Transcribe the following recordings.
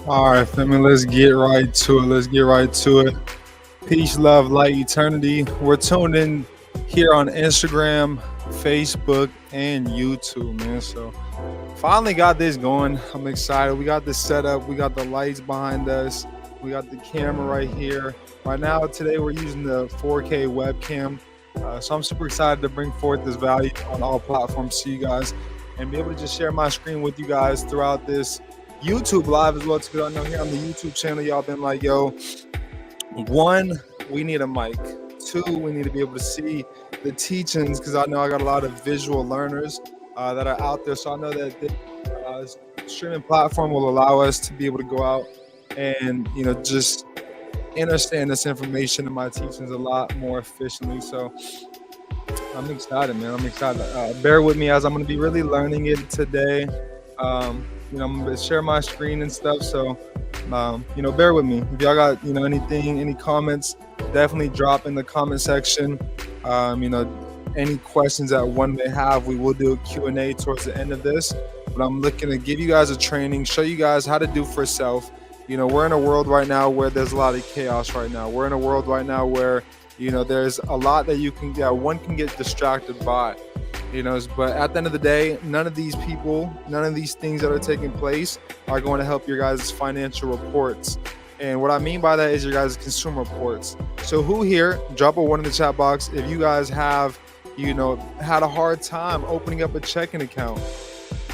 All right, family, let's get right to it. Let's get right to it. Peace, love, light, eternity. We're tuned in here on Instagram, Facebook, and YouTube, man. So finally got this going. I'm excited. We got this set up. We got the lights behind us. We got the camera right here. Right now, today we're using the 4K webcam. So I'm super excited to bring forth this value on all platforms to you guys and be able to just share my screen with you guys throughout this YouTube live as well. Because I know here on the YouTube channel, y'all been like, yo, one, we need a mic. Two, we need to be able to see the teachings, because I know I got a lot of visual learners that are out there. So I know that this streaming platform will allow us to be able to go out and, just understand this information and my teachings a lot more efficiently. So I'm excited, man. I'm excited. Bear with me as I'm going to be really learning it today. I'm going to share my screen and stuff. So, bear with me. If y'all got, anything, any comments, definitely drop in the comment section. Any questions that one may have, we will do a Q&A towards the end of this. But I'm looking to give you guys a training, show you guys how to do for self. We're in a world right now where there's a lot of chaos right now. We're in a world right now where, there's a lot that one can get distracted by, but at the end of the day, none of these people, none of these things that are taking place are going to help your guys' financial reports. And what I mean by that is your guys' consumer reports. So who here, drop a 1 in the chat box if you guys have, had a hard time opening up a checking account.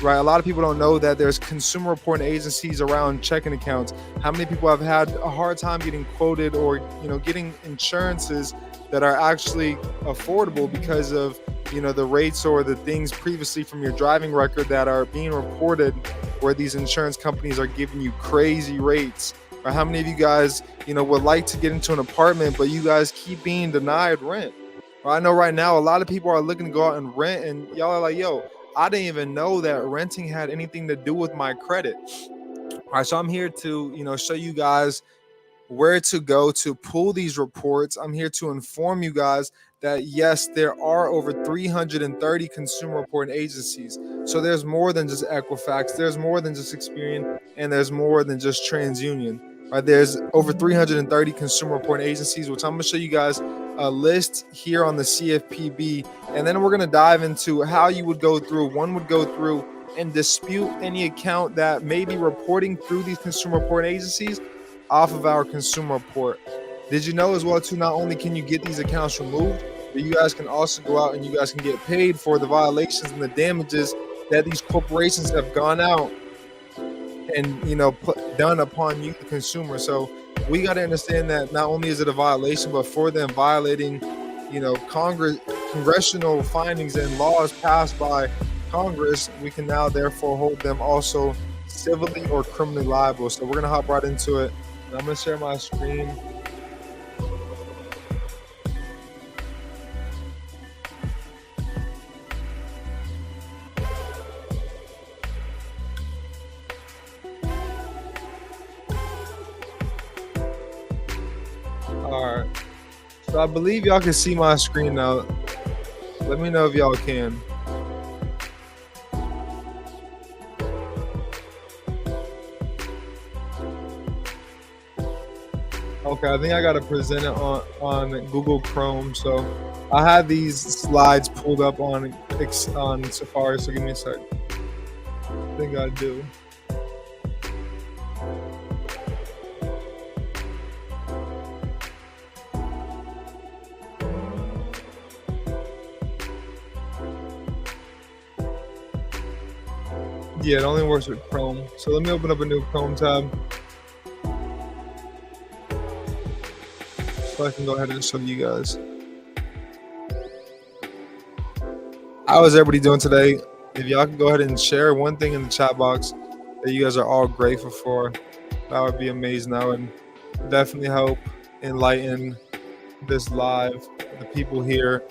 Right, a lot of people don't know that there's consumer reporting agencies around checking accounts. How many people have had a hard time getting quoted or getting insurances that are actually affordable because of the rates or the things previously from your driving record that are being reported, where these insurance companies are giving you crazy rates? Or how many of you guys would like to get into an apartment, but you guys keep being denied rent? Or I know right now a lot of people are looking to go out and rent, and y'all are like, yo, I didn't even know that renting had anything to do with my credit. All right, so I'm here to, show you guys where to go to pull these reports. I'm here to inform you guys that yes, there are over 330 consumer reporting agencies. So there's more than just Equifax, there's more than just Experian, and there's more than just TransUnion. Right, there's over 330 consumer reporting agencies, which I'm going to show you guys a list here on the CFPB, and then we're going to dive into how you would go through. One would go through and dispute any account that may be reporting through these consumer reporting agencies off of our consumer report. Did you know as well too, not only can you get these accounts removed, but you guys can also go out and you guys can get paid for the violations and the damages that these corporations have gone out and done upon you, the consumer. So we got to understand that not only is it a violation, but for them violating congressional findings and laws passed by Congress, we can now therefore hold them also civilly or criminally liable. So we're going to hop right into it. And I'm going to share my screen. All right, so I believe y'all can see my screen now. Let me know if y'all can. Okay, I think I gotta present it on Google Chrome. So I have these slides pulled up on Safari. So give me a sec. I think I do. Yeah, it only works with Chrome. So let me open up a new Chrome tab so I can go ahead and show you guys. How is everybody doing today? If y'all can go ahead and share one thing in the chat box that you guys are all grateful for, that would be amazing. That would definitely help enlighten this live, the people here.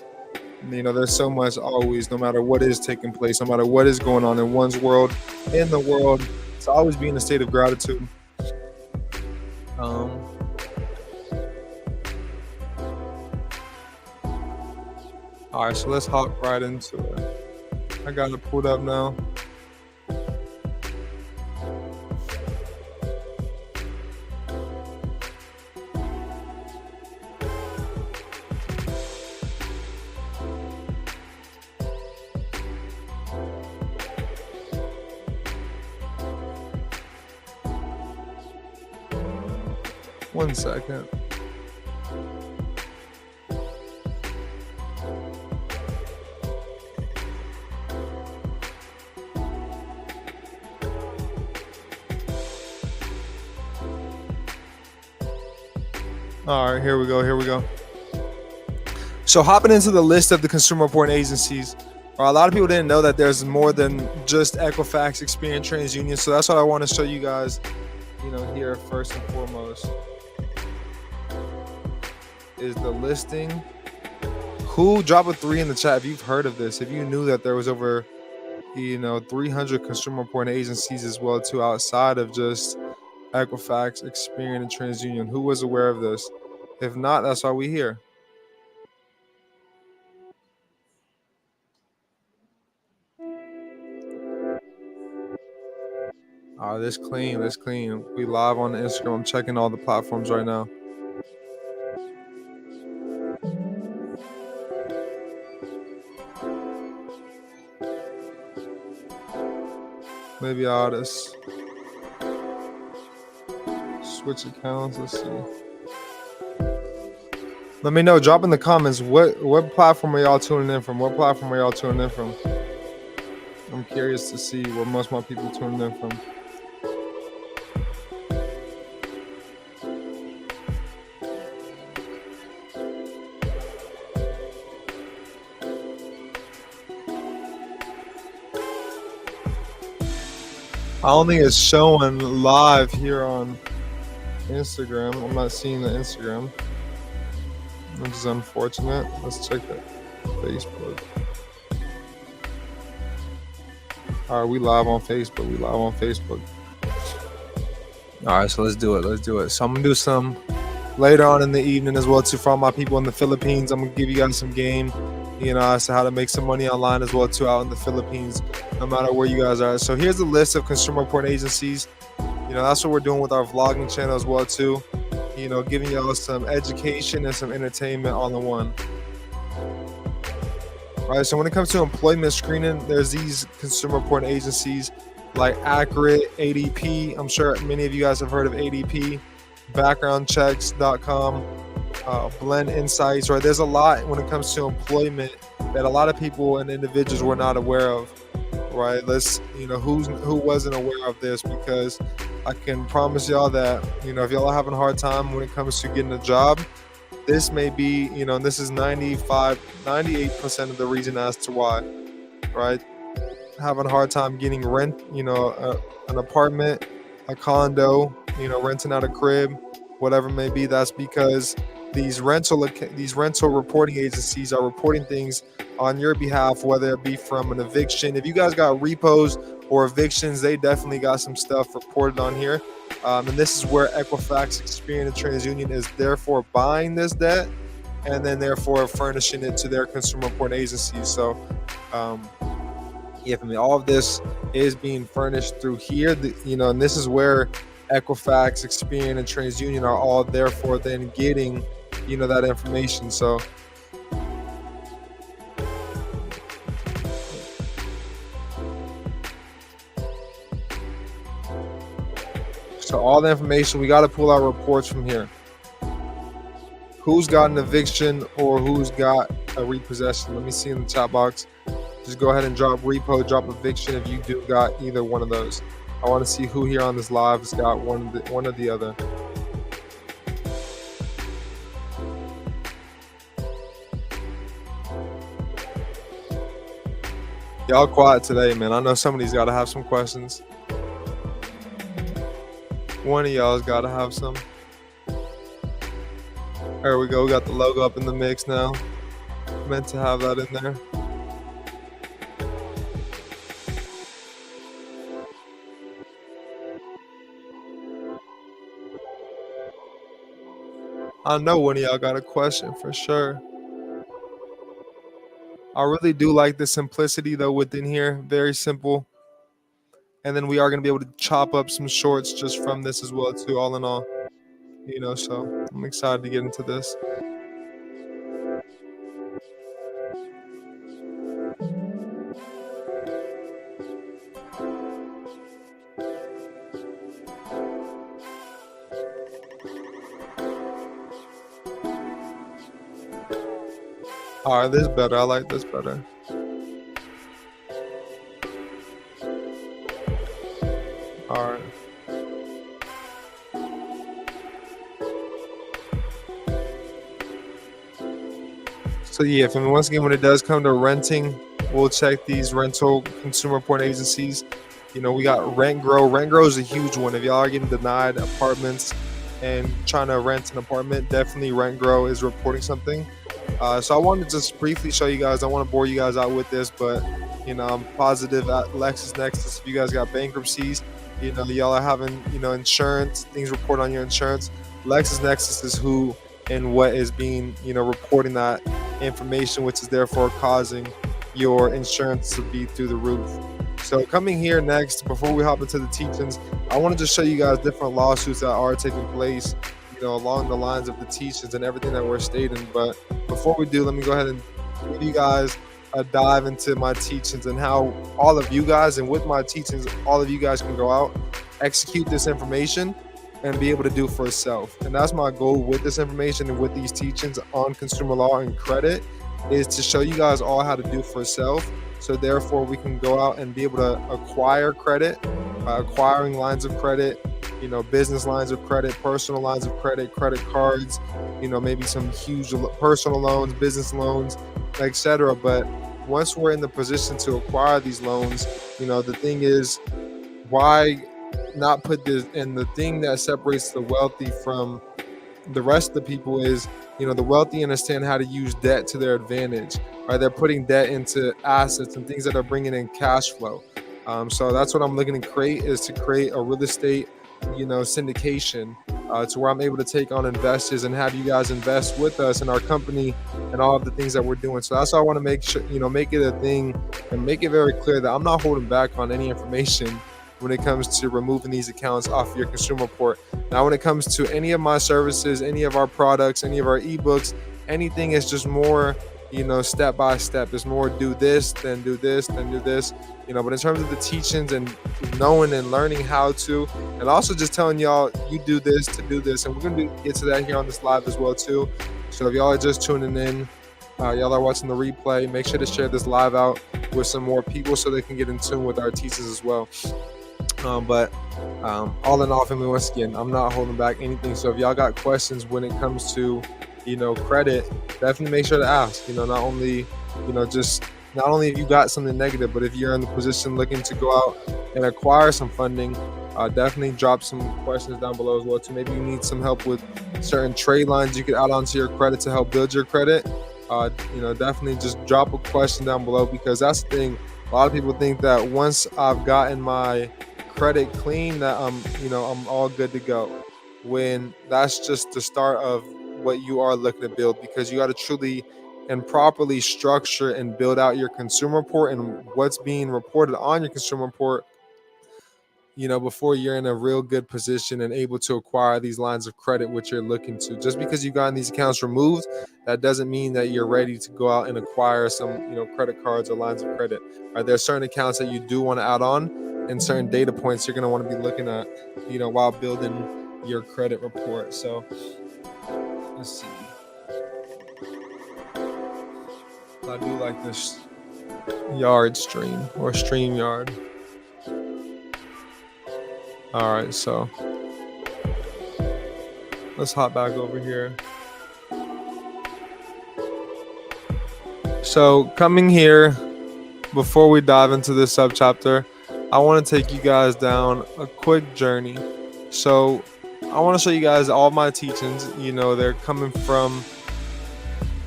There's so much always, no matter what is taking place, no matter what is going on in one's world, in the world, it's always be in a state of gratitude. All right, so let's hop right into it. I got it pulled up now. 1 second. All right, here we go. So hopping into the list of the consumer reporting agencies, a lot of people didn't know that there's more than just Equifax, Experian, TransUnion. So that's what I want to show you guys, here first and foremost is the listing. Who, drop a 3 in the chat if you've heard of this, if you knew that there was over 300 consumer reporting agencies as well too, outside of just Equifax, Experian, and TransUnion. Who was aware of this? If not, that's why we here. This clean. We live on Instagram. I'm checking all the platforms right now. Maybe I ought to switch accounts. Let's see. Let me know. Drop in the comments what platform are y'all tuning in from? I'm curious to see where most of my people tuning in from. I don't think it's showing live here on Instagram. I'm not seeing the Instagram, which is unfortunate. Let's check that Facebook. All right, we live on Facebook. All right, so let's do it. So I'm gonna do some later on in the evening as well too for all my people in the Philippines. I'm gonna give you guys some game, as to how to make some money online as well too out in the Philippines, no matter where you guys are. So here's a list of consumer reporting agencies. That's what we're doing with our vlogging channel as well too. Giving y'all some education and some entertainment all in one. All right, so when it comes to employment screening, there's these consumer reporting agencies like Accurate, ADP. I'm sure many of you guys have heard of ADP, backgroundchecks.com, Blend Insights, right? There's a lot when it comes to employment that a lot of people and individuals were not aware of, right? Who wasn't aware of this, because I can promise y'all that, if y'all are having a hard time when it comes to getting a job, this may be, and this is 98% of the reason as to why, right? Having a hard time getting rent, an apartment, a condo, renting out a crib, whatever it may be. That's because these rental reporting agencies are reporting things on your behalf, whether it be from an eviction. If you guys got repos or evictions, they definitely got some stuff reported on here. And this is where Equifax, Experian, and TransUnion is therefore buying this debt and then therefore furnishing it to their consumer reporting agencies. So all of this is being furnished through here, and this is where Equifax, Experian, and TransUnion are all therefore then getting, that information. So all the information, we got to pull our reports from here. Who's got an eviction or who's got a repossession? Let me see in the chat box. Just go ahead and drop repo, drop eviction if you do got either one of those. I want to see who here on this live has got one or the other. Y'all quiet today, man. I know somebody's got to have some questions. One of y'all's got to have some. There we go. We got the logo up in the mix now. Meant to have that in there. I know one of y'all got a question for sure. I really do like the simplicity though within here. Very simple. And then we are going to be able to chop up some shorts just from this as well too, all in all. So I'm excited to get into this. All right, this better. I like this better. All right. So yeah, for me, once again, when it does come to renting, we'll check these rental consumer report agencies. We got Rent Grow. Rent Grow is a huge one. If y'all are getting denied apartments and trying to rent an apartment, definitely Rent Grow is reporting something. So I wanted to just briefly show you guys. I want to bore you guys out with this, but I'm positive at LexisNexis. If you guys got bankruptcies, y'all are having insurance things report on your insurance. LexisNexis is who and what is being reporting that information, which is therefore causing your insurance to be through the roof. So coming here next, before we hop into the teachings, I want to just show you guys different lawsuits that are taking place along the lines of the teachings and everything that we're stating. But before we do, let me go ahead and give you guys a dive into my teachings and how all of you guys, and with my teachings, all of you guys can go out, execute this information, and be able to do for yourself. And that's my goal with this information and with these teachings on consumer law and credit, is to show you guys all how to do for yourself. So therefore we can go out and be able to acquire credit, acquiring lines of credit, business lines of credit, personal lines of credit, credit cards, maybe some huge personal loans, business loans, etc. But once we're in the position to acquire these loans, the thing is, why not put this? And the thing that separates the wealthy from the rest of the people is, the wealthy understand how to use debt to their advantage, right? They're putting debt into assets and things that are bringing in cash flow. So that's what I'm looking to create, is to create a real estate, syndication, to where I'm able to take on investors and have you guys invest with us in our company and all of the things that we're doing. So that's why I want to make sure, make it a thing and make it very clear that I'm not holding back on any information when it comes to removing these accounts off your consumer report. Now, when it comes to any of my services, any of our products, any of our ebooks, anything is just more, step by step. It's more do this, then do this, then do this. But in terms of the teachings and knowing and learning how to, and also just telling y'all, you do this to do this. And we're going to get to that here on this live as well too. So if y'all are just tuning in, y'all are watching the replay, make sure to share this live out with some more people so they can get in tune with our teachings as well. But all in all, for me, once again, I'm not holding back anything. So if y'all got questions when it comes to, credit, definitely make sure to ask. Not only if you got something negative, but if you're in the position looking to go out and acquire some funding, definitely drop some questions down below as well too. Maybe you need some help with certain trade lines you could add onto your credit to help build your credit. Definitely just drop a question down below, because that's the thing. A lot of people think that once I've gotten my credit clean, that I'm all good to go, when that's just the start of what you are looking to build, because you got to truly and properly structure and build out your consumer report and what's being reported on your consumer report, before you're in a real good position and able to acquire these lines of credit which you're looking to. Just because you've gotten these accounts removed, that doesn't mean that you're ready to go out and acquire some credit cards or lines of credit. Right? There are certain accounts that you do want to add on, and certain data points you're going to want to be looking at while building your credit report. So let's see. I do like this yard stream or stream yard. All right, so let's hop back over here. So coming here, before we dive into this subchapter, I want to take you guys down a quick journey. So I want to show you guys all my teachings. They're coming from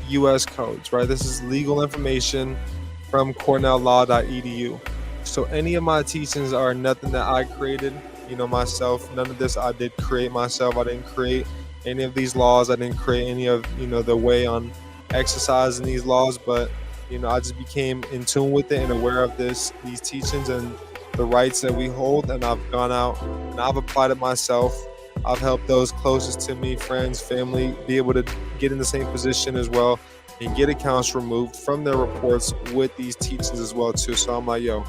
U.S. codes, right? This is legal information from cornelllaw.edu. So any of my teachings are nothing that I created, myself. None of this I did create myself. I didn't create any of these laws. I didn't create any of, the way on exercising these laws, but, I just became in tune with it and aware of these teachings and the rights that we hold. And I've gone out and I've applied it myself. I've helped those closest to me, friends, family, be able to get in the same position as well and get accounts removed from their reports with these teachings as well too. So I'm like, yo,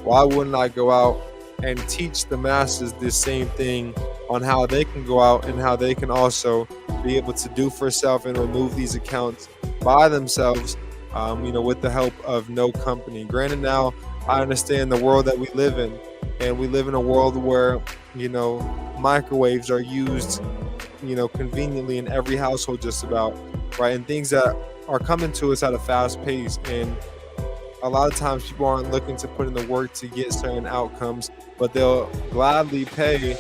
why wouldn't I go out and teach the masses this same thing on how they can go out and how they can also be able to do for self and remove these accounts by themselves with the help of no company. Granted, now I understand the world that we live in, and we live in a world where, microwaves are used, conveniently in every household just about, right? And things that are coming to us at a fast pace. And a lot of times people aren't looking to put in the work to get certain outcomes, but they'll gladly pay,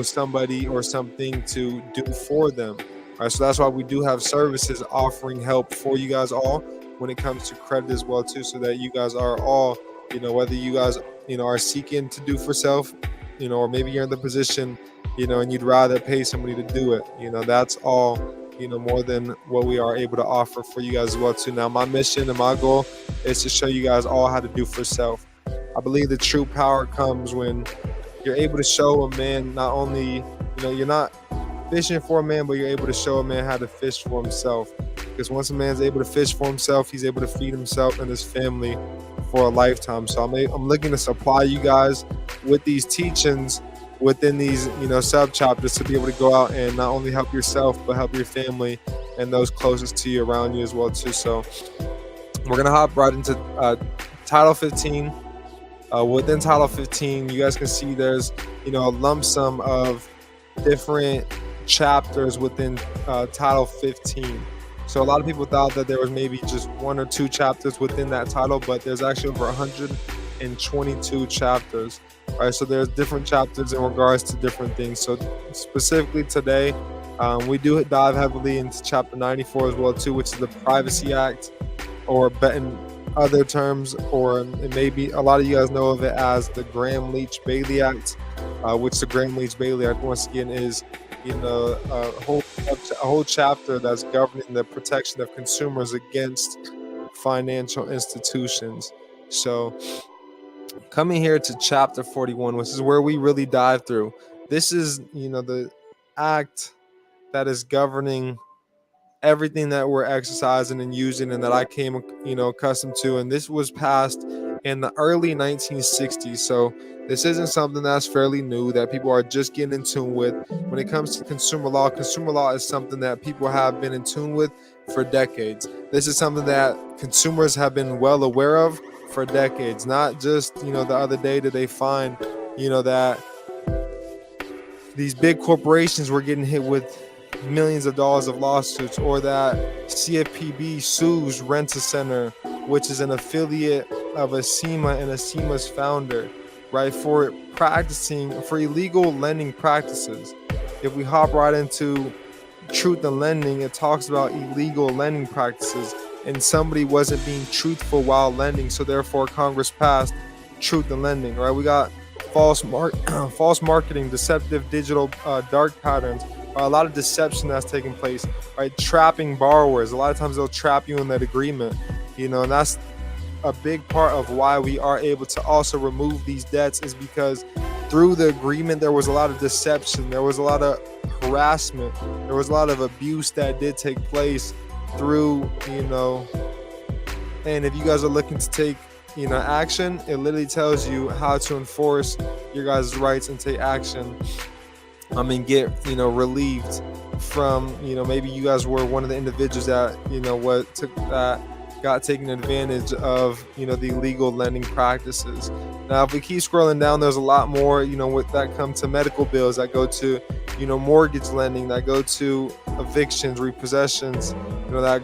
somebody or something to do for them. All right, so that's why we do have services offering help for you guys all when it comes to credit as well too, so that you guys are all, whether you guys, are seeking to do for self, or maybe you're in the position, and you'd rather pay somebody to do it. That's all, more than what we are able to offer for you guys as well too. Now, my mission and my goal is to show you guys all how to do for self. I believe the true power comes when you're able to show a man, not only, you're not fishing for a man, but you're able to show a man how to fish for himself. Because once a man's able to fish for himself, he's able to feed himself and his family for a lifetime. So I'm looking to supply you guys with these teachings within these, sub chapters to be able to go out and not only help yourself, but help your family and those closest to you around you as well too. So we're gonna hop right into Title 15. Within Title 15, you guys can see there's, a lump sum of different chapters within Title 15. So a lot of people thought that there was maybe just one or two chapters within that title, but there's actually over 122 chapters. All right, so there's different chapters in regards to different things. So specifically today, we do dive heavily into Chapter 94 as well too, which is the Privacy Act, or in other terms, or it may be a lot of you guys know of it as the Gramm-Leach-Bailey Act, which the Gramm-Leach-Bailey Act once again is, a whole chapter that's governing the protection of consumers against financial institutions. So coming here to Chapter 41, which is where we really dive through. This is, the act that is governing everything that we're exercising and using and that I came, accustomed to. And this was passed in the early 1960s. So this isn't something that's fairly new that people are just getting in tune with. When it comes to consumer law is something that people have been in tune with for decades. This is something that consumers have been well aware of for decades. Not just, the other day did they find, that these big corporations were getting hit with millions of dollars of lawsuits, or that CFPB sues Rent-A-Center, which is an affiliate of Acima and Acima's founder, right, for illegal lending practices. If we hop right into Truth in Lending, it talks about illegal lending practices, and somebody wasn't being truthful while lending, so therefore Congress passed Truth in Lending, right? We got false marketing, deceptive digital dark patterns, a lot of deception that's taking place, right? Trapping borrowers. A lot of times they'll trap you in that agreement, and that's a big part of why we are able to also remove these debts, is because through the agreement there was a lot of deception, there was a lot of harassment, there was a lot of abuse that did take place through, and if you guys are looking to take, action, it literally tells you how to enforce your guys' rights and take action. Get, relieved from, maybe you guys were one of the individuals that, got taken advantage of, the illegal lending practices. Now, if we keep scrolling down, there's a lot more, with that come to medical bills, that go to, mortgage lending, that go to evictions, repossessions, that,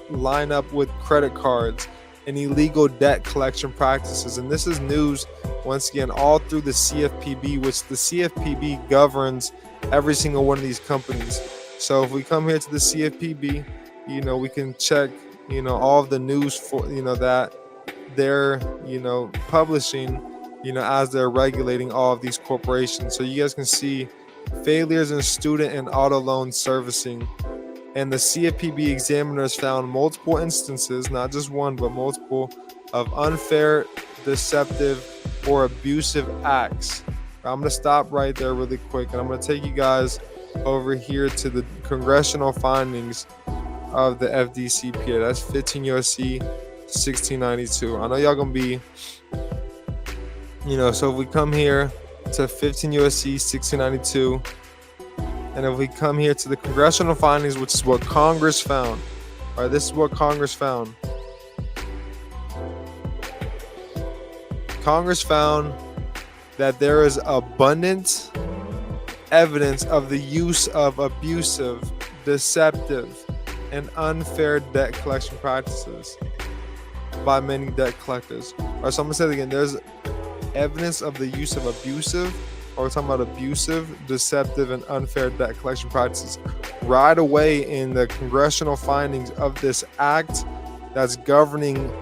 line up with credit cards and illegal debt collection practices. And this is news, once again, all through the CFPB, which the CFPB governs every single one of these companies. So if we come here to the CFPB, we can check, all of the news for, that they're, publishing, as they're regulating all of these corporations. So you guys can see failures in student and auto loan servicing. And the CFPB examiners found multiple instances, not just one, but multiple, of unfair, deceptive, or abusive acts. I'm going to stop right there really quick, and I'm going to take you guys over here to the congressional findings of the FDCPA. That's 15 USC 1692. I know y'all going to be, so if we come here to 15 USC 1692, and if we come here to the congressional findings, which is what Congress found, all right, this is what Congress found. Congress found that there is abundant evidence of the use of abusive, deceptive, and unfair debt collection practices by many debt collectors. All right, so I'm gonna say it again. There's evidence of the use of abusive, or we're talking about abusive, deceptive, and unfair debt collection practices right away in the congressional findings of this act that's governing,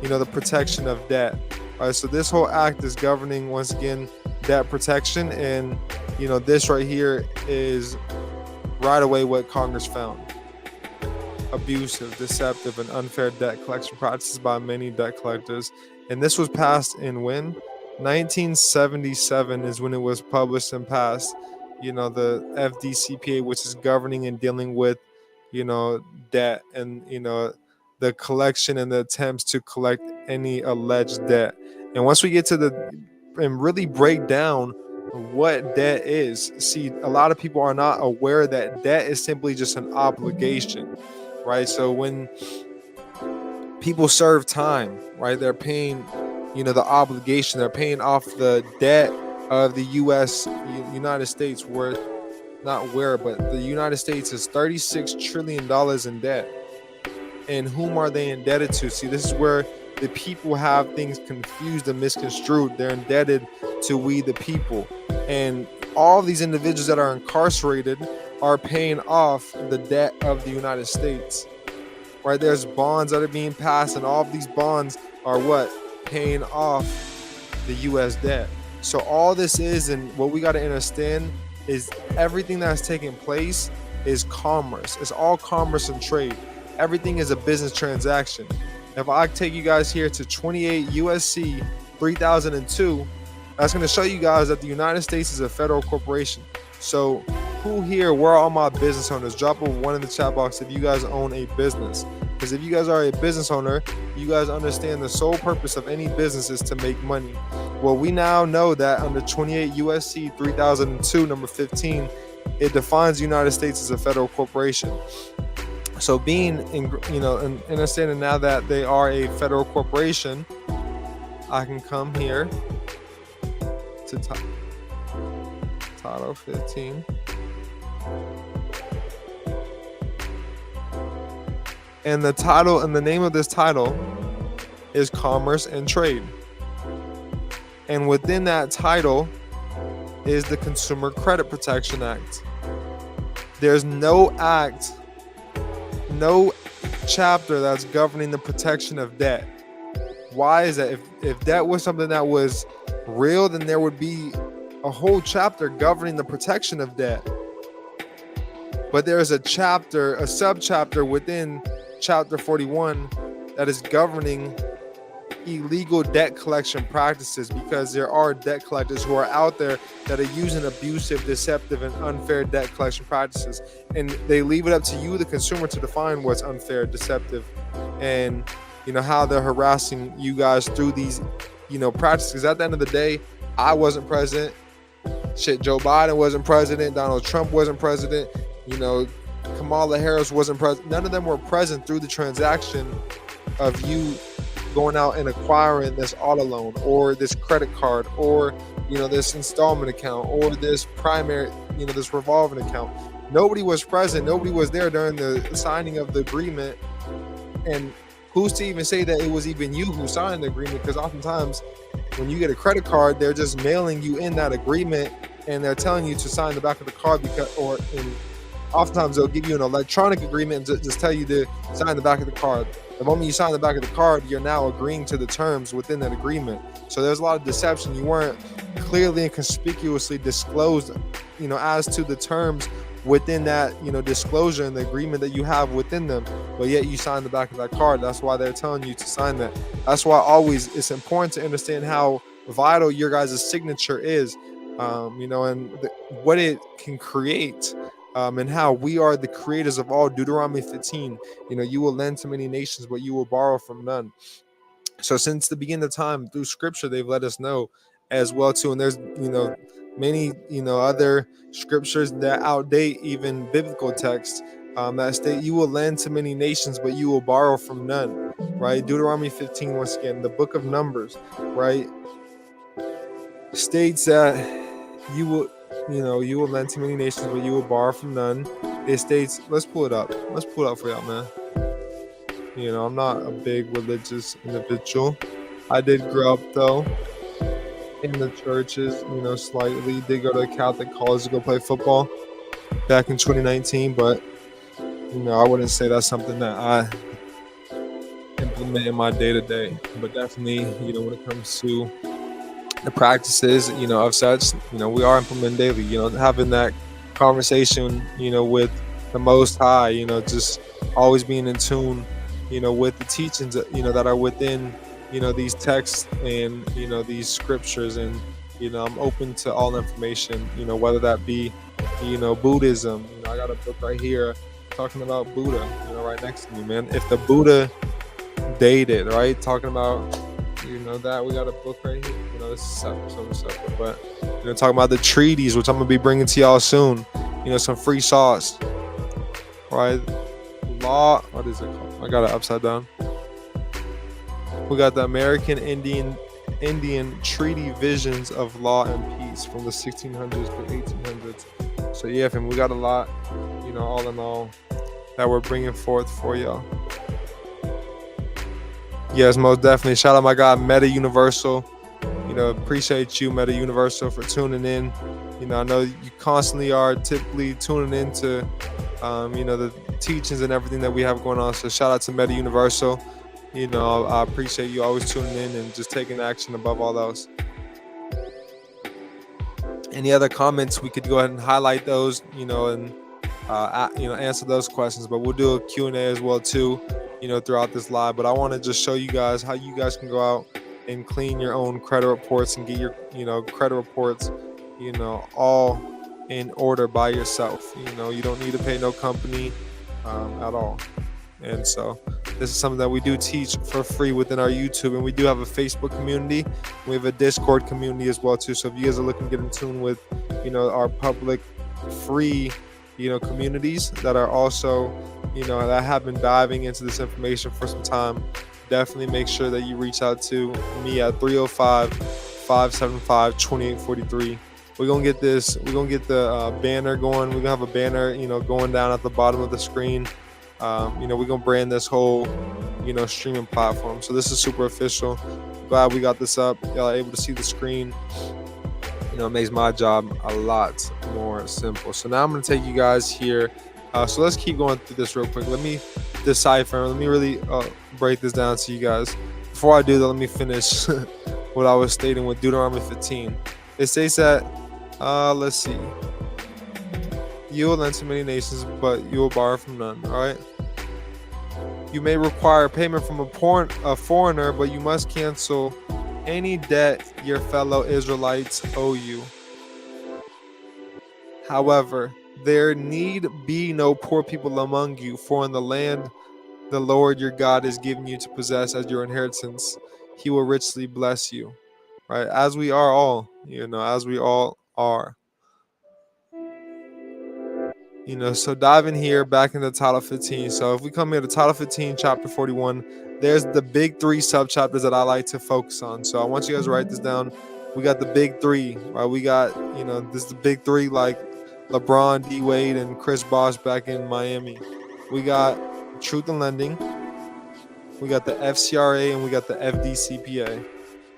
the protection of debt. All right, so this whole act is governing, once again, debt protection, and this right here is right away what Congress found: abusive, deceptive, and unfair debt collection practices by many debt collectors. And this was passed in when? 1977 is when it was published and passed. The FDCPA, which is governing and dealing with, debt and, the collection and the attempts to collect any alleged debt. And once we get to and really break down what debt is, see, a lot of people are not aware that debt is simply just an obligation, right? So when people serve time, right, they're paying, the obligation, they're paying off the debt of the United States, worth, not where, but the United States is $36 trillion in debt. And whom are they indebted to? See, this is where the people have things confused and misconstrued. They're indebted to we the people. And all these individuals that are incarcerated are paying off the debt of the United States. Right? There's bonds that are being passed, and all of these bonds are what? Paying off the U.S. debt. So all this is, and what we got to understand, is everything that's taking place is commerce. It's all commerce and trade. Everything is a business transaction. If I take you guys here to 28 USC 3002, that's going to show you guys that the United States is a federal corporation. So who here, where are all my business owners? Drop a 1 in the chat box if you guys own a business. Because if you guys are a business owner, you guys understand the sole purpose of any business is to make money. Well, we now know that under 28 USC 3002, number 15, it defines the United States as a federal corporation. So being, and understanding now that they are a federal corporation, I can come here to Title 15. And the title and the name of this title is Commerce and Trade. And within that title is the Consumer Credit Protection Act. There's no act, no chapter that's governing the protection of debt. Why is that? If debt was something that was real, then there would be a whole chapter governing the protection of debt. But there is a chapter, a subchapter within Chapter 41 that is governing illegal debt collection practices, because there are debt collectors who are out there that are using abusive, deceptive, and unfair debt collection practices. And they leave it up to you, the consumer, to define what's unfair, deceptive, and how they're harassing you guys through these practices. At the end of the day, I wasn't president. Shit, Joe Biden wasn't president. Donald Trump wasn't president. Kamala Harris wasn't present. None of them were present through the transaction of you going out and acquiring this auto loan, or this credit card, or this installment account, or this primary, this revolving account. Nobody was present. Nobody was there during the signing of the agreement. And who's to even say that it was even you who signed the agreement? Because oftentimes when you get a credit card, they're just mailing you in that agreement, and they're telling you to sign the back of the card, oftentimes they'll give you an electronic agreement and just tell you to sign the back of the card. The moment you sign the back of the card, you're now agreeing to the terms within that agreement. So there's a lot of deception. You weren't clearly and conspicuously disclosed, as to the terms within that, disclosure and the agreement that you have within them. But yet you sign the back of that card. That's why they're telling you to sign that. That's why always it's important to understand how vital your guys' signature is, and what it can create. And how we are the creators of all. Deuteronomy 15, you will lend to many nations, but you will borrow from none. So since the beginning of time, through scripture, they've let us know as well too. And there's, many, other scriptures that outdate even biblical texts that state you will lend to many nations, but you will borrow from none, right? Deuteronomy 15, once again, the book of Numbers, right? states that you will lend to many nations, but you will borrow from none. It states, let's pull it up for y'all, man. I'm not a big religious individual. I did grow up though in the churches, slightly. Did go to a Catholic college to go play football back in 2019, but I wouldn't say that's something that I implement in my day-to-day. But definitely, when it comes to the practices, of such, we are implementing daily, having that conversation, with the Most High, just always being in tune, with the teachings, that are within, these texts and, these scriptures. And, I'm open to all information, whether that be, Buddhism. I got a book right here talking about Buddha, right next to me, man. If the Buddha dated, right? Talking about, that we got a book right here. This is something separate, but talking about the treaties, which I'm gonna be bringing to y'all soon. Some free sauce, right? Law, what is it called? I got it upside down. We got the American Indian Treaty Visions of Law and Peace from the 1600s to 1800s. So yeah, fam, we got a lot, all in all, that we're bringing forth for y'all. Yes, most definitely. Shout out my guy Meta Universal. Appreciate you, Meta Universal, for tuning in. I know you constantly are typically tuning into, the teachings and everything that we have going on. So shout out to Meta Universal. I appreciate you always tuning in and just taking action above all else. Any other comments, we could go ahead and highlight those, and answer those questions. But we'll do a Q&A as well too, throughout this live. But I want to just show you guys how you guys can go out and clean your own credit reports and get your, credit reports, all in order by yourself. You don't need to pay no company at all. And so this is something that we do teach for free within our YouTube. And we do have a Facebook community. We have a Discord community as well too. So if you guys are looking to get in tune with, our public free, communities that are also, that have been diving into this information for some time, definitely make sure that you reach out to me at 305-575-2843. We're going to get this. We're going to get the banner going. We're going to have a banner, going down at the bottom of the screen. We're going to brand this whole, streaming platform. So this is super official. Glad we got this up. Y'all are able to see the screen. It makes my job a lot more simple. So now I'm going to take you guys here. So let's keep going through this real quick. Let me decipher. Let me really break this down to you guys. Before I do that, let me finish what I was stating with Deuteronomy 15. It states that, let's see. You will lend to many nations, but you will borrow from none. All right. You may require payment from a foreigner, but you must cancel any debt your fellow Israelites owe you. However, there need be no poor people among you, for in the land the Lord your God is giving you to possess as your inheritance, he will richly bless you. Right? As we are all, as we all are. So dive in here back into Title 15. So if we come here to Title 15, Chapter 41, there's the big three sub-chapters that I like to focus on. So I want you guys to write this down. We got the big three, right? We got, this is the big three, like LeBron, D. Wade, and Chris Bosh back in Miami. We got Truth in Lending. We got the FCRA, and we got the FDCPA.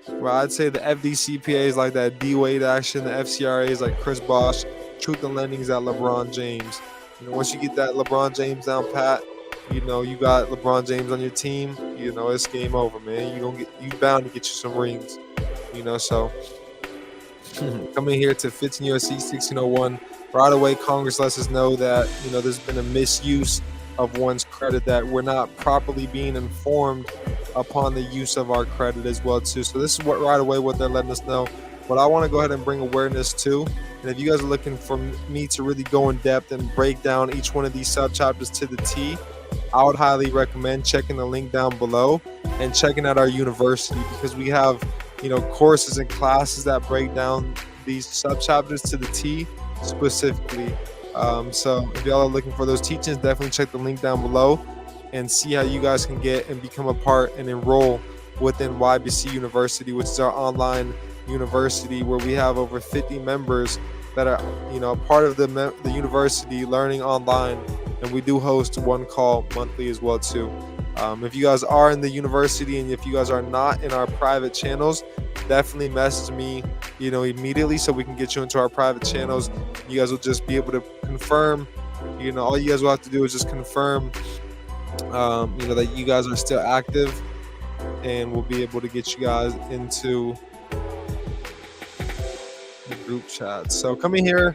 Well, I'd say the FDCPA is like that D. Wade action. The FCRA is like Chris Bosh. Truth in Lending is at LeBron James. Once you get that LeBron James down pat, you got LeBron James on your team. It's game over, man. You bound to get you some rings. So coming here to 15 U.S.C. 1601, right away Congress lets us know that there's been a misuse of one's credit, that we're not properly being informed upon the use of our credit as well too. So this is what they're letting us know. But I want to go ahead and bring awareness to. And if you guys are looking for me to really go in depth and break down each one of these sub-chapters to the T, I would highly recommend checking the link down below and checking out our university, because we have, courses and classes that break down these sub-chapters to the T specifically. So if y'all are looking for those teachings, definitely check the link down below and see how you guys can get and become a part and enroll within YBC University, which is our online university where we have over 50 members that are, part of the university learning online, and we do host one call monthly as well too. If you guys are in the university and if you guys are not in our private channels, definitely message me, immediately, so we can get you into our private channels. You guys will just be able to confirm, all you guys will have to do is just confirm, that you guys are still active, and we'll be able to get you guys into the group chat. So coming here,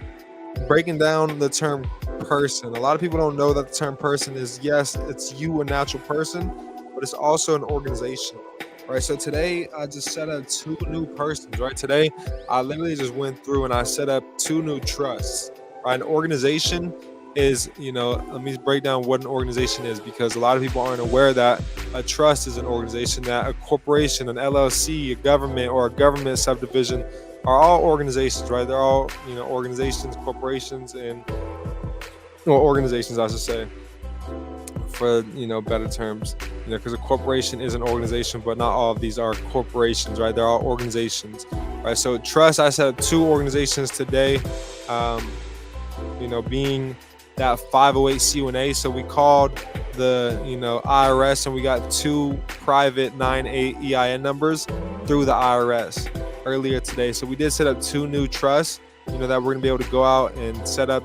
breaking down the term person. A lot of people don't know that the term person is, yes, it's you, a natural person, but it's also an organization. Right, so today I just set up 2 new persons. Right, today I literally just went through and I set up 2 new trusts. Right, an organization is, let me break down what an organization is, because a lot of people aren't aware that a trust is an organization, that a corporation, an LLC, a government, or a government subdivision are all organizations. Right, they're all, organizations, corporations, and organizations, I should say, for better terms, because a corporation is an organization, but not all of these are corporations. Right, they're all organizations. Right, so trust, I set up 2 organizations today, being that 508c1a. So we called the IRS, and we got 2 private 9A EIN numbers through the IRS earlier today. So we did set up 2 new trusts, that we're gonna be able to go out and set up,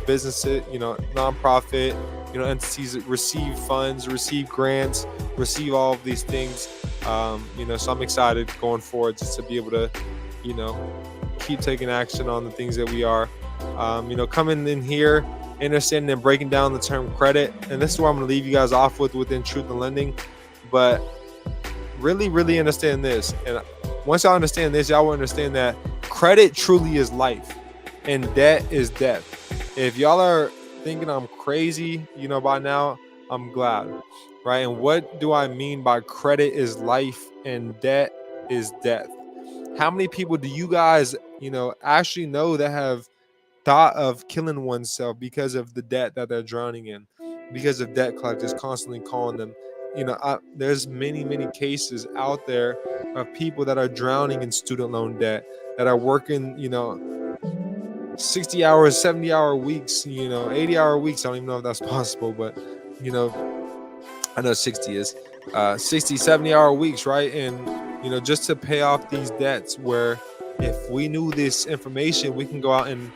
businesses, nonprofit, entities, receive funds, receive grants, receive all of these things. So I'm excited going forward just to be able to, keep taking action on the things that we are, coming in here, understanding and breaking down the term credit. And this is where I'm going to leave you guys off within Truth in Lending. But really, really understand this. And once y'all understand this, y'all will understand that credit truly is life and debt is death. If y'all are thinking I'm crazy, by now, I'm glad. Right? And what do I mean by credit is life and debt is death? How many people do you guys, actually know that have thought of killing oneself because of the debt that they're drowning in, because of debt collectors constantly calling them? There's many cases out there of people that are drowning in student loan debt, that are working 60 hours, 70-hour weeks, 80-hour weeks. I don't even know if that's possible, but I know 60 is 60, 70-hour weeks, right? And just to pay off these debts, where if we knew this information, we can go out and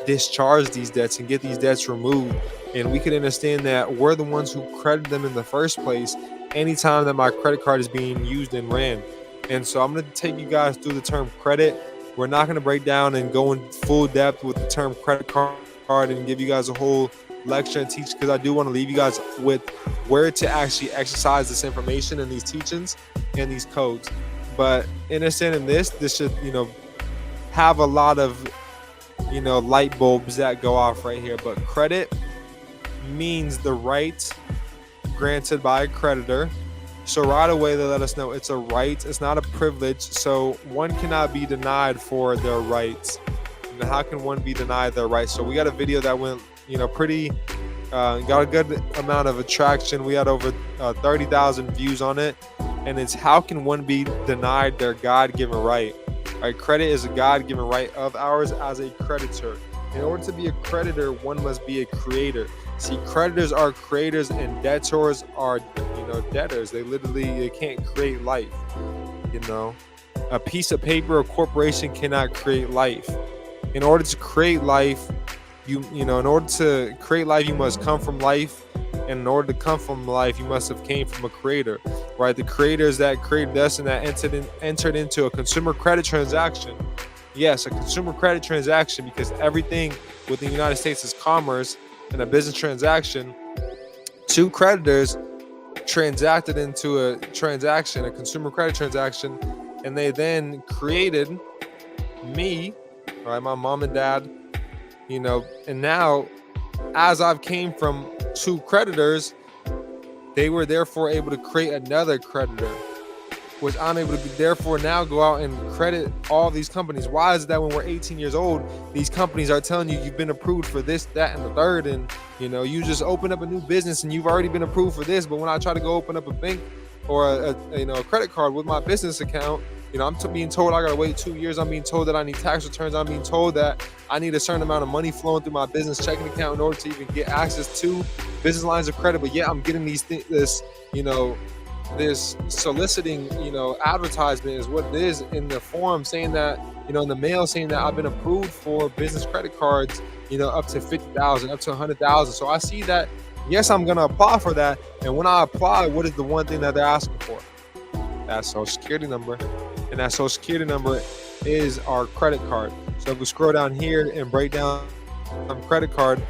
discharge these debts and get these debts removed, and we could understand that we're the ones who credited them in the first place anytime that my credit card is being used and ran. And so I'm going to take you guys through the term credit. We're not going to break down and go in full depth with the term credit card and give you guys a whole lecture and teach, because I do want to leave you guys with where to actually exercise this information and these teachings and these codes. But understanding this should have a lot of light bulbs that go off right here. But credit means the right granted by a creditor. So right away they let us know it's a right, it's not a privilege. So one cannot be denied for their rights. How can one be denied their rights? So we got a video that went pretty got a good amount of attraction. We had over 30,000 views on it, and it's how can one be denied their God-given right? Right, credit is a God-given right of ours as a creditor. In order to be a creditor, one must be a creator. See, creditors are creators and debtors are, debtors. They can't create life. A piece of paper, a corporation cannot create life. In order to create life, you must come from life. And in order to come from life, you must have came from a creator, right? The creators that created us and that entered into a consumer credit transaction. Yes, a consumer credit transaction, because everything within the United States is commerce, and a business transaction. 2 creditors transacted into a transaction, a consumer credit transaction, and they then created me, right? My mom and dad, and now as I've came from 2 creditors, they were therefore able to create another creditor, which I'm able to therefore now go out and credit all these companies. Why is it that when we're 18 years old, these companies are telling you you've been approved for this, that, and the third, and you just open up a new business and you've already been approved for this, but when I try to go open up a bank or a credit card with my business account, I'm being told I gotta wait 2 years. I'm being told that I need tax returns. I'm being told that I need a certain amount of money flowing through my business checking account in order to even get access to business lines of credit. But yeah, I'm getting this soliciting, advertisement is what it is in the form saying that, in the mail saying that I've been approved for business credit cards, up to 50,000, up to 100,000. So I see that, yes, I'm gonna apply for that. And when I apply, what is the one thing that they're asking for? That social security number. And that social security number is our credit card. So if we scroll down here and break down credit card,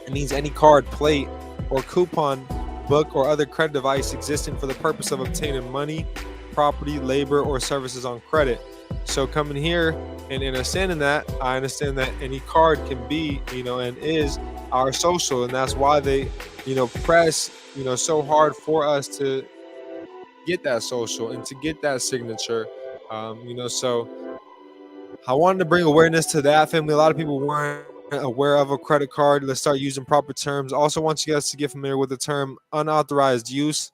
it means any card, plate, or coupon, book, or other credit device existing for the purpose of obtaining money, property, labor, or services on credit. So coming here and understanding that, I understand that any card can be, and is our social, and that's why they, press, so hard for us to get that social and to get that signature. So I wanted to bring awareness to that, family. A lot of people weren't aware of a credit card. Let's start using proper terms. Also want you guys to get familiar with the term unauthorized use,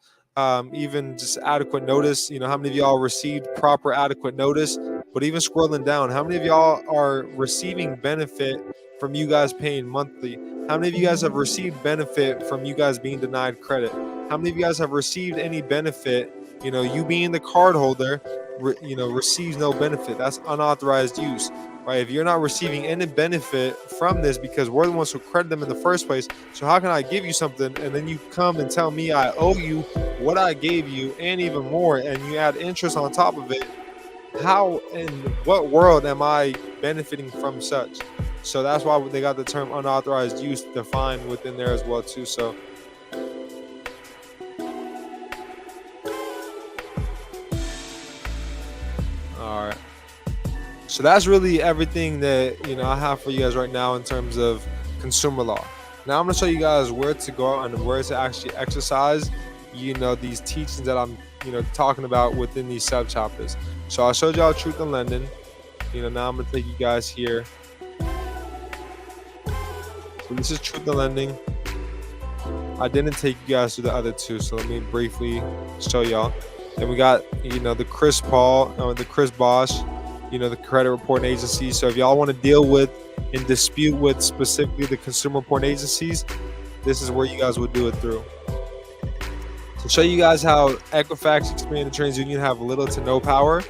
even just adequate notice. How many of y'all received proper adequate notice? But even scrolling down, how many of y'all are receiving benefit from you guys paying monthly? How many of you guys have received benefit from you guys being denied credit? How many of you guys have received any benefit? You being the card holder, receives no benefit. That's unauthorized use, right? If you're not receiving any benefit from this, because we're the ones who credit them in the first place, so how can I give you something and then you come and tell me I owe you what I gave you and even more, and you add interest on top of it? How, in what world am I benefiting from such? So that's why they got the term unauthorized use defined within there as well too. So all right. So that's really everything that I have for you guys right now in terms of consumer law. Now I'm going to show you guys where to go and where to actually exercise these teachings that I'm talking about within these sub chapters. So I showed y'all truth in lending. Now I'm going to take you guys here. So this is truth in lending. I didn't take you guys through the other two, so let me briefly show y'all. Then we got the Chris Paul, the Chris Bosch, the credit reporting agencies. So if y'all want to deal with and dispute with specifically the consumer reporting agencies, this is where you guys would do it through. To show you guys how Equifax, Experian, and TransUnion have little to no power,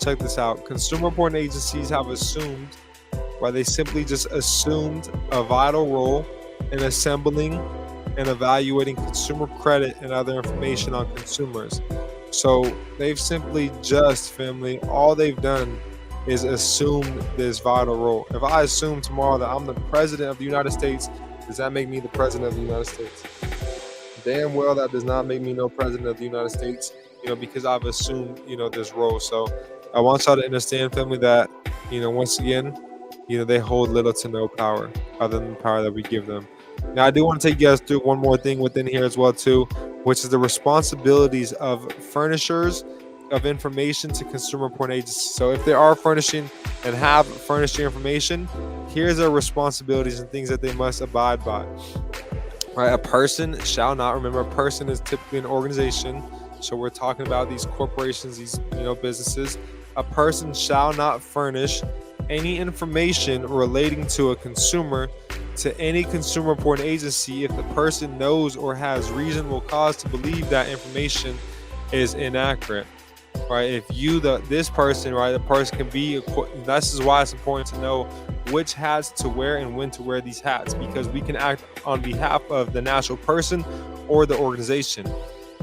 check this out. Consumer reporting agencies have assumed, they simply just assumed a vital role in assembling and evaluating consumer credit and other information on consumers. So they've simply just, family, all they've done is assumed this vital role. If I assume tomorrow that I'm the president of the United States, does that make me the president of the United States? Damn well that does not make me no president of the United States, because I've assumed, this role. So I want y'all to understand, family, that, once again, they hold little to no power other than the power that we give them. Now, I do want to take you guys through one more thing within here as well, too, which is the responsibilities of furnishers of information to consumer reporting agencies. So if they are furnishing and have furnished your information, here's their responsibilities and things that they must abide by. Right? A person shall not, remember, a person is typically an organization. So we're talking about these corporations, these businesses. A person shall not furnish any information relating to a consumer to any consumer reporting agency if the person knows or has reasonable cause to believe that information is inaccurate. Right? If this person, right, the person can be, this is why it's important to know which hats to wear and when to wear these hats, because we can act on behalf of the natural person or the organization.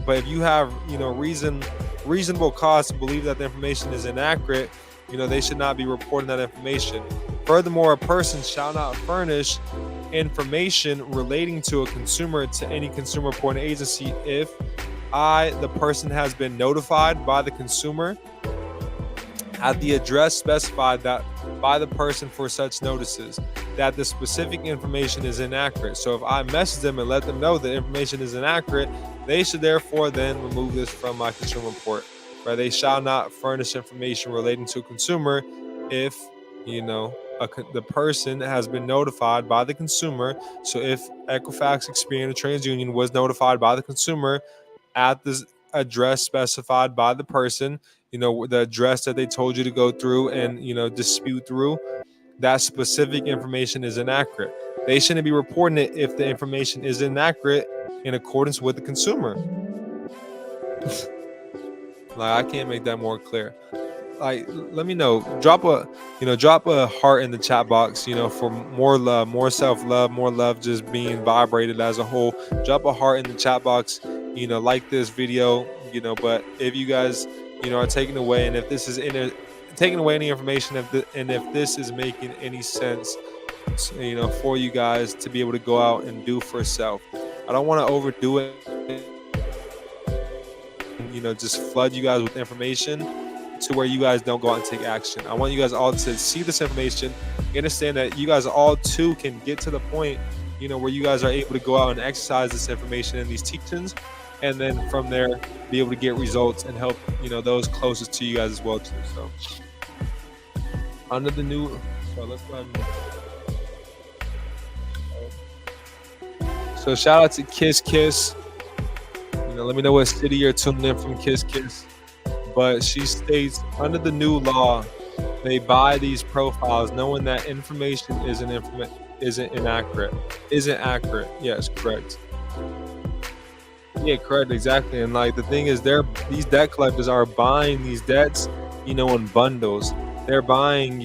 But if you have, reasonable cause to believe that the information is inaccurate, they should not be reporting that information. Furthermore, a person shall not furnish information relating to a consumer to any consumer reporting agency if the person has been notified by the consumer at the address specified that by the person for such notices that the specific information is inaccurate. So if I message them and let them know that information is inaccurate, they should therefore then remove this from my consumer report. Right? They shall not furnish information relating to a consumer if, the person has been notified by the consumer. So if Equifax, Experian, or TransUnion was notified by the consumer at address specified by the person, the address that they told you to go through and, dispute through, that specific information is inaccurate. They shouldn't be reporting it if the information is inaccurate in accordance with the consumer. Like, I can't make that more clear. Like, let me know. Drop a heart in the chat box, for more love, more self-love, more love just being vibrated as a whole. Drop a heart in the chat box, like this video, but if you guys, are taking away, and if this is taking away any information, and if this is making any sense, for you guys to be able to go out and do for self. I don't want to overdo it, just flood you guys with information to where you guys don't go out and take action. I want you guys all to see this information, understand that you guys all too can get to the point, where you guys are able to go out and exercise this information and these teachings, and then from there be able to get results and help, those closest to you guys as well too. So under the new, so let's go ahead and, so shout out to Kiss Kiss. Let me know what city you're tuning in from, Kiss Kiss. But she states, under the new law, they buy these profiles knowing that information isn't accurate. Yes, correct. Yeah, correct, exactly. And like the thing is, these debt collectors are buying these debts, in bundles. They're buying,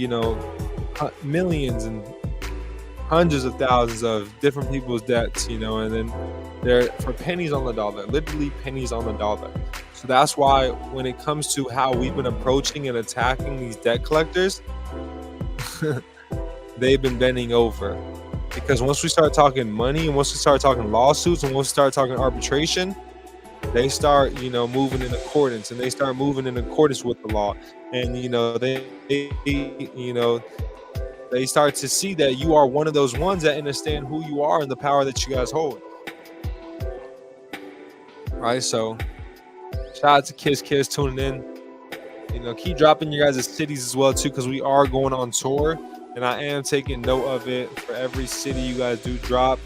millions and hundreds of thousands of different people's debts, and then they're for pennies on the dollar, literally pennies on the dollar. So that's why when it comes to how we've been approaching and attacking these debt collectors, they've been bending over. Because once we start talking money, and once we start talking lawsuits, and once we start talking arbitration, they start, moving in accordance, and they start moving in accordance with the law. And, they start to see that you are one of those ones that understand who you are and the power that you guys hold. Right? So shout out to Kiss Kiss tuning in. Keep dropping your guys' cities as well too, because we are going on tour, and I am taking note of it for every city you guys do drop,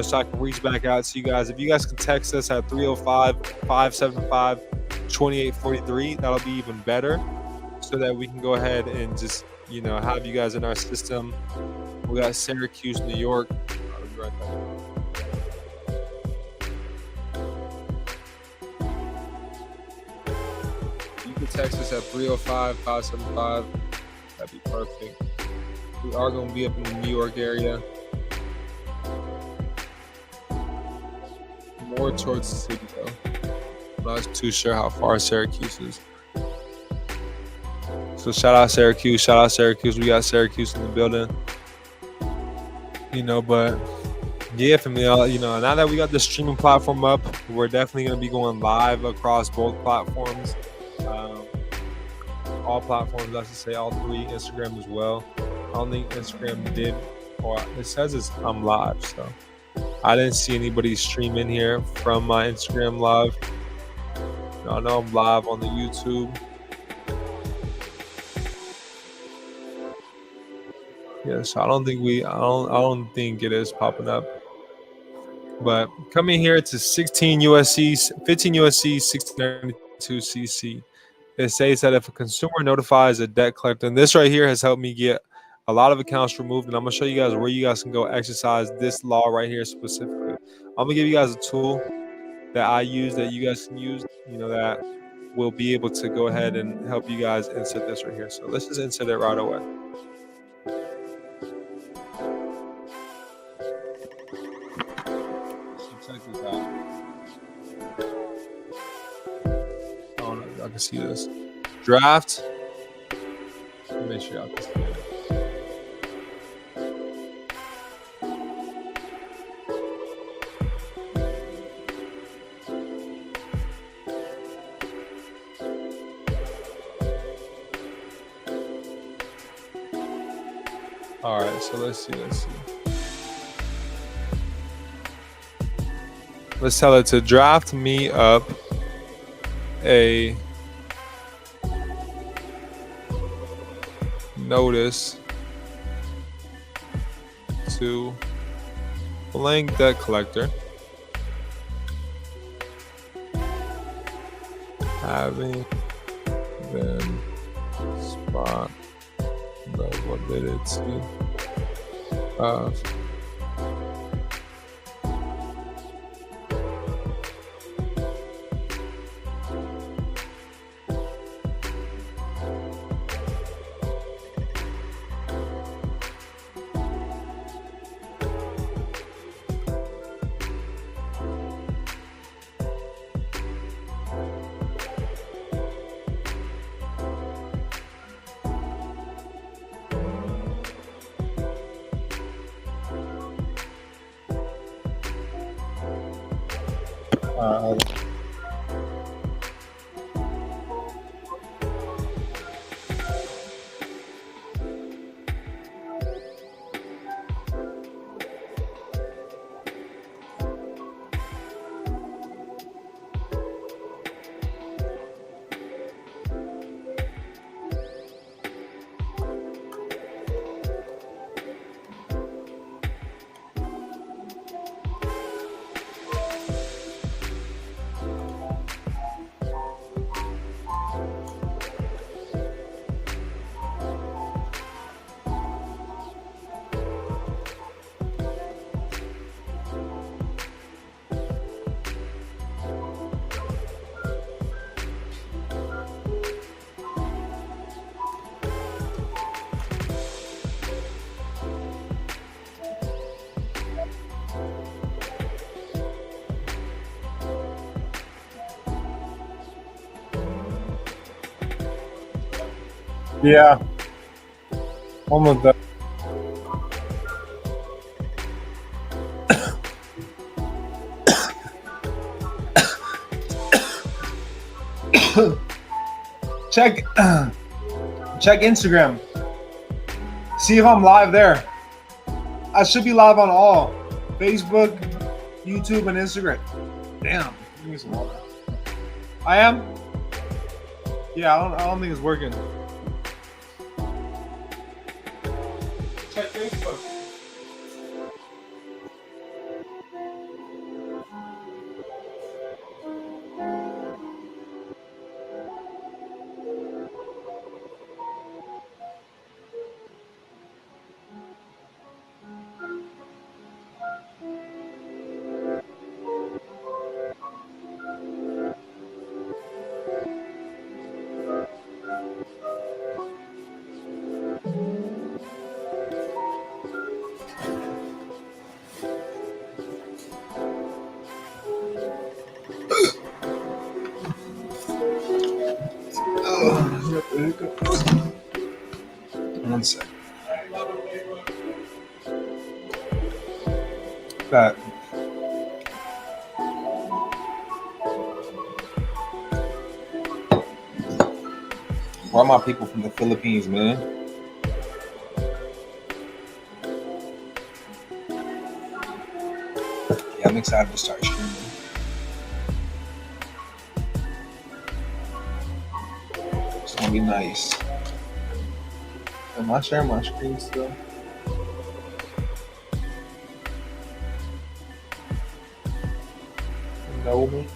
so I can reach back out to you guys. If you guys can text us at 305-575-2843, that'll be even better, so that we can go ahead and just, have you guys in our system. We got Syracuse, New York. I'll be right back. Text us at 305-575. That'd be perfect. We are going to be up in the New York area, more towards the city though. I'm not too sure how far Syracuse is. So shout out Syracuse. We got Syracuse in the building. But yeah, for me, now that we got the streaming platform up, we're definitely going to be going live across both platforms. All platforms, I should say, all three, Instagram as well. I don't think Instagram did, or it says I'm live, so I didn't see anybody stream in here from my Instagram live. I know I'm live on the YouTube. Yeah, so I don't think it is popping up. But coming here to 15 USC 1692 CC. It says that if a consumer notifies a debt collector, and this right here has helped me get a lot of accounts removed, and I'm going to show you guys where you guys can go exercise this law right here specifically. I'm going to give you guys a tool that I use that you guys can use, that will be able to go ahead and help you guys insert this right here. So let's just insert it right away. So check this out. I can see this draft. Let me make sure y'all can see it. All right, so let's see. Let's tell it to draft me up a notice to blank debt collector having been spot the validity of yeah, almost done. Check Instagram. See if I'm live there. I should be live on all Facebook, YouTube, and Instagram. Damn, give me some water. I am. Yeah, I don't think it's working. Check Facebook. One sec. That. Where are my people from the Philippines, man? Yeah, I'm excited to start streaming. It's gonna be nice. Am I sharing my screen still? Know me?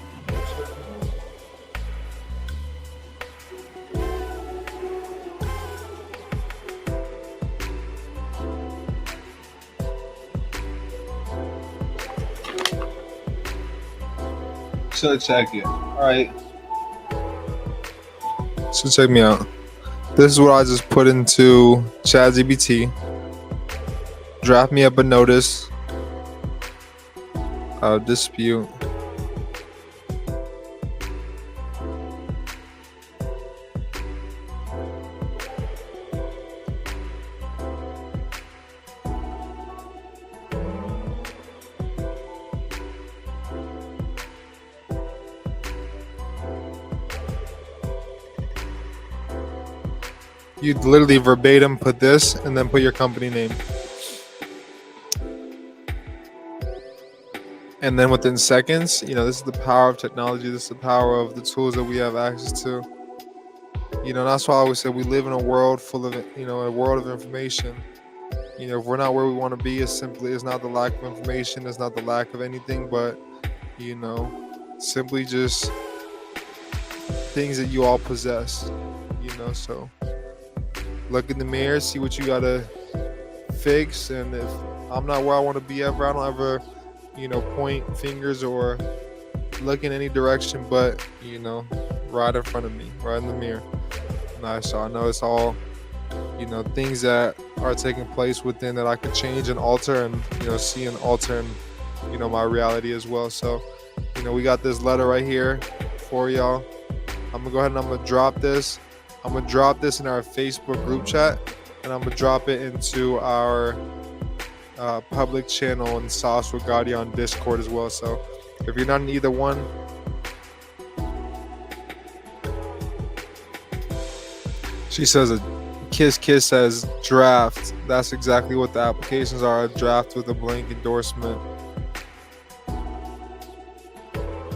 Should check it. All right. So check me out. This is what I just put into ChatGPT. Draft me up a notice of dispute. You'd literally verbatim put this and then put your company name. And then within seconds, this is the power of technology. This is the power of the tools that we have access to. That's why I always say we live in a world full of, a world of information. If we're not where we want to be, it's not the lack of information. It's not the lack of anything, but, simply just things that you all possess, so look in the mirror, see what you gotta fix. And if I'm not where I want to be ever, I don't ever, point fingers or look in any direction, but, right in front of me, right in the mirror. Nice. So I know it's all, things that are taking place within that I could change and alter and, see and alter and, my reality as well. So, we got this letter right here for y'all. I'm gonna go ahead and I'm gonna drop this. I'm gonna drop this in our Facebook group chat, and I'm gonna drop it into our public channel and Sauce with Gotti on Discord as well. So if you're not in either one, she says a kiss says draft. That's exactly what the applications are, a draft with a blank endorsement.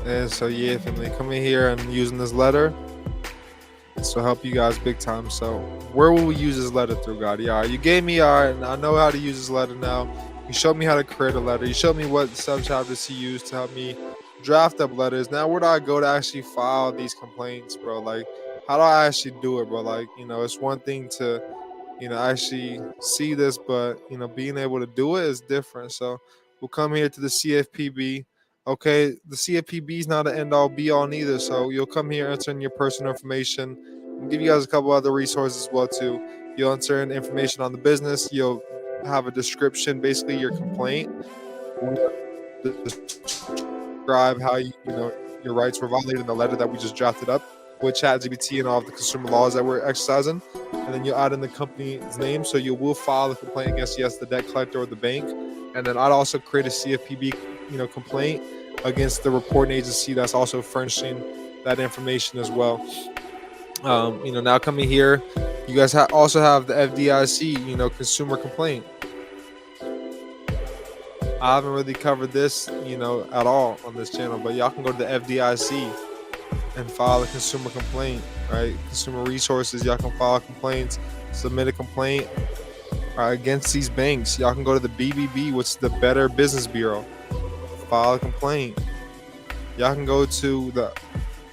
And so yeah, family, coming here and using this letter, this will help you guys big time. So where will we use this letter through, Gotti? All right, you gave me, all right, I know how to use this letter now. You showed me how to create a letter. You showed me what subchapters to use to help me draft up letters. Now where do I go to actually file these complaints, bro? Like, how do I actually do it, bro? Like, it's one thing to, actually see this, but, being able to do it is different. So we'll come here to the CFPB. Okay, the CFPB is not an end-all be-all neither. So you'll come here, enter in your personal information. I'll give you guys a couple other resources as well too. You'll enter in information on the business. You'll have a description, basically your complaint. Describe how your rights were violated in the letter that we just drafted up with ChatGPT and all of the consumer laws that we're exercising. And then you'll add in the company's name. So you will file a complaint against the debt collector or the bank. And then I'd also create a CFPB complaint against the reporting agency that's also furnishing that information as well. Now coming here, you guys also have the FDIC, consumer complaint. I haven't really covered this, at all on this channel, but y'all can go to the FDIC and file a consumer complaint, right? Consumer resources, y'all can file complaints, submit a complaint against these banks. Y'all can go to the BBB, which is the Better Business Bureau, file a complaint. Y'all can go to the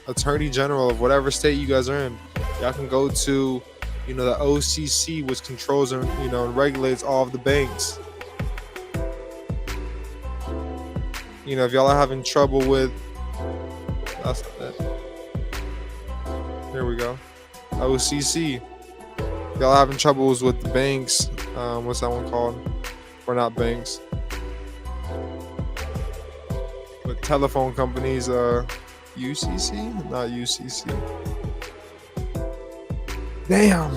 Attorney General of whatever state you guys are in. Y'all can go to, the OCC, which controls and, and regulates all of the banks. If y'all are having trouble with, that's it. Here we go. OCC. Y'all are having troubles with the banks. What's that one called? Or not banks. With telephone companies, UCC? Not UCC. Damn.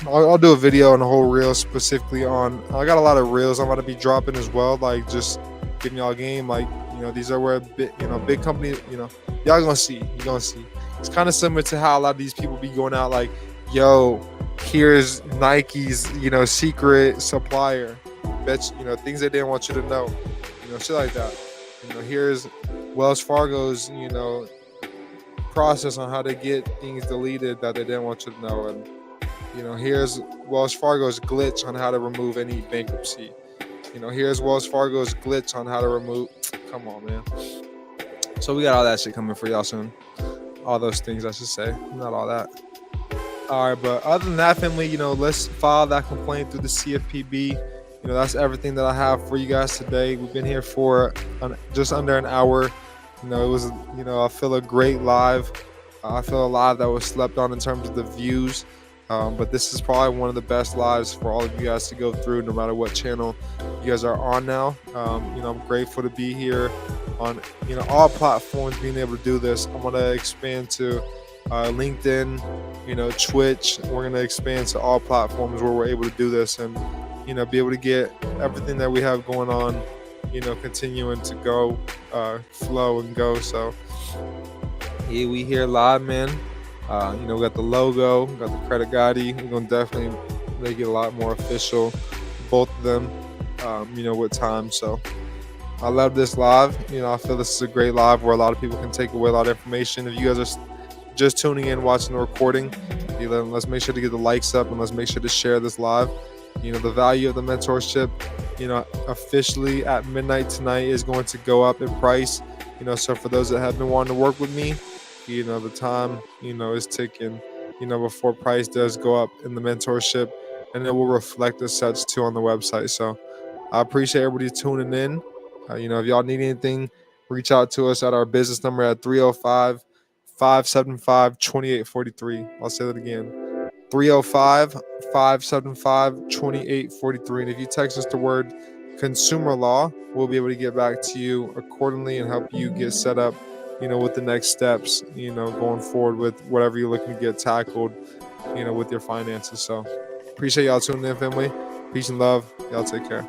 I'll do a video and a whole reel specifically on. I got a lot of reels I'm about to be dropping as well. Like, just giving y'all a game. Like, these are where big companies, y'all gonna see. You're gonna see. It's kind of similar to how a lot of these people be going out like, yo, here's Nike's, secret supplier. Bet things they didn't want you to know. Shit like that. Here's Wells Fargo's, process on how to get things deleted that they didn't want you to know. And, here's Wells Fargo's glitch on how to remove any bankruptcy. Here's Wells Fargo's glitch on how to remove. Come on, man. So we got all that shit coming for y'all soon. All those things, I should say. Not all that. All right, but other than that, family, let's file that complaint through the CFPB. That's everything that I have for you guys today. We've been here for just under an hour. It was, I feel a great live. I feel a live that was slept on in terms of the views. But this is probably one of the best lives for all of you guys to go through, no matter what channel you guys are on now. I'm grateful to be here on, all platforms, being able to do this. I'm going to expand to LinkedIn, Twitch. We're going to expand to all platforms where we're able to do this and, be able to get everything that we have going on, continuing to go, flow and go. So, yeah, we here live, man. We got the logo, we got the CreditGotti. We're going to definitely make it a lot more official, both of them, with time. So I love this live. I feel this is a great live where a lot of people can take away a lot of information. If you guys are just tuning in, watching the recording, let's make sure to get the likes up and let's make sure to share this live. The value of the mentorship, officially at midnight tonight is going to go up in price. So for those that have been wanting to work with me, The time, is ticking, before price does go up in the mentorship, and it will reflect as such too on the website. So I appreciate everybody tuning in. If y'all need anything, reach out to us at our business number at 305 575 2843. I'll say that again, 305 575 2843. And if you text us the word consumer law, we'll be able to get back to you accordingly and help you get set up, with the next steps, going forward with whatever you're looking to get tackled, with your finances. So appreciate y'all tuning in, family. Peace and love. Y'all take care.